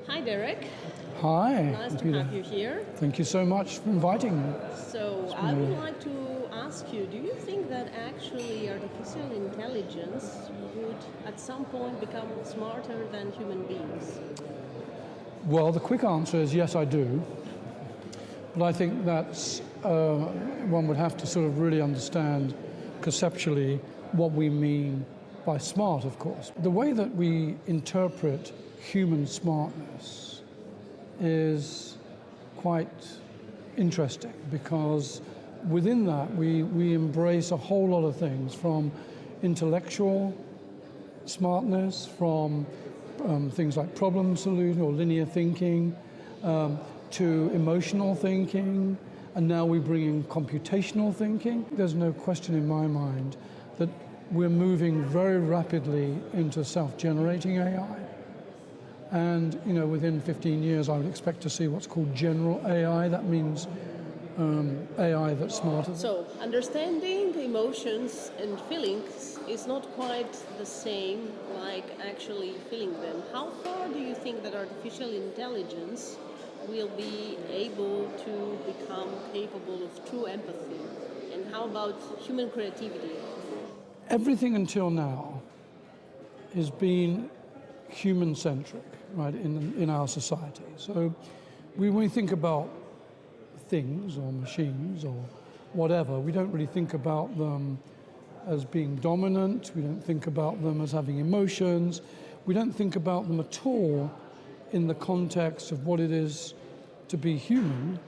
Hi, Derek. Hi. Nice to have you here. Thank you so much for inviting me. So, I would like to ask you, do you think that actually artificial intelligence would at some point become smarter than human beings? Well, the quick answer is yes, I do. But I think that's, one would have to sort of really understand conceptually what we mean by smart, of course. The way that we interpret human smartness is quite interesting because within that we embrace a whole lot of things, from intellectual smartness, from things like problem solution or linear thinking, to emotional thinking, and now we bring in computational thinking. There's no question in my mind that we're moving very rapidly into self-generating AI. And within 15 years, I would expect to see what's called general AI. That means AI that's smarter. So, understanding emotions and feelings is not quite the same like actually feeling them. How far do you think that artificial intelligence will be able to become capable of true empathy? And how about human creativity? Everything until now has been human-centric, right, in our society. So when we think about things or machines or whatever, we don't really think about them as being dominant. We don't think about them as having emotions. We don't think about them at all in the context of what it is to be human,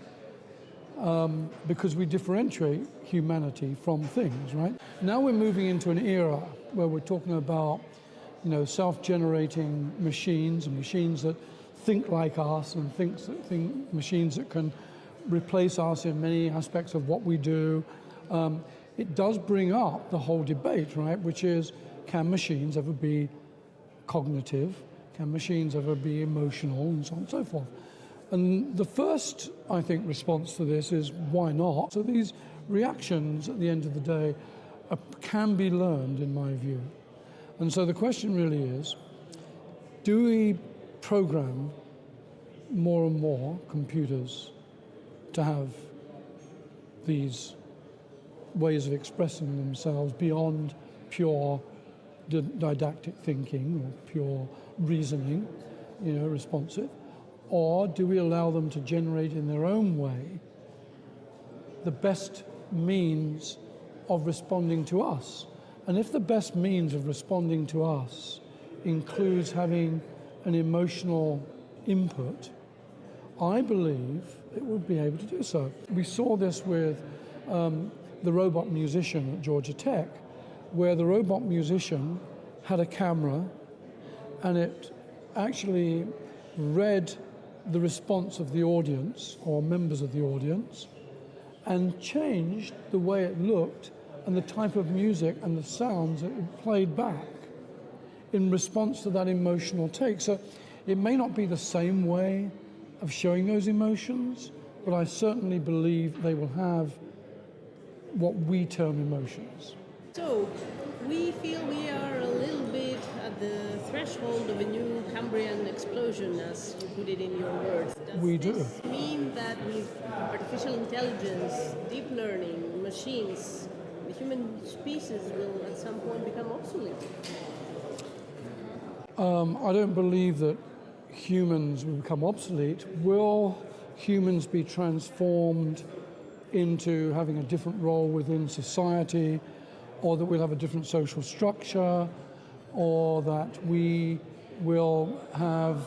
because we differentiate humanity from things, right? Now we're moving into an era where we're talking about self-generating machines and machines that think like us and machines that can replace us in many aspects of what we do. It does bring up the whole debate, right, which is, can machines ever be cognitive? Can machines ever be emotional, and so on and so forth? And the first, I think, response to this is, why not? So these reactions at the end of the day can be learned, in my view. And so the question really is, do we program more and more computers to have these ways of expressing themselves beyond pure didactic thinking or pure reasoning, responsive? Or do we allow them to generate in their own way the best means of responding to us? And if the best means of responding to us includes having an emotional input, I believe it would be able to do so. We saw this with the robot musician at Georgia Tech, where the robot musician had a camera and it actually read the response of the audience or members of the audience and changed the way it looked and the type of music and the sounds that it played back in response to that emotional take. So it may not be the same way of showing those emotions, but I certainly believe they will have what we term emotions. So, we feel we are a little bit at the threshold of a new Cambrian explosion, as you put it in your words. We do. Does this mean that with artificial intelligence, deep learning, machines, the human species will at some point become obsolete? I don't believe that humans will become obsolete. Will humans be transformed into having a different role within society, or that we'll have a different social structure, or that we will have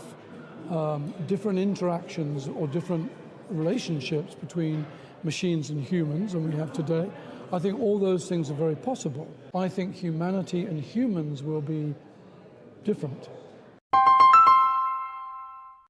different interactions or different relationships between machines and humans than we have today? I think all those things are very possible. I think humanity and humans will be different.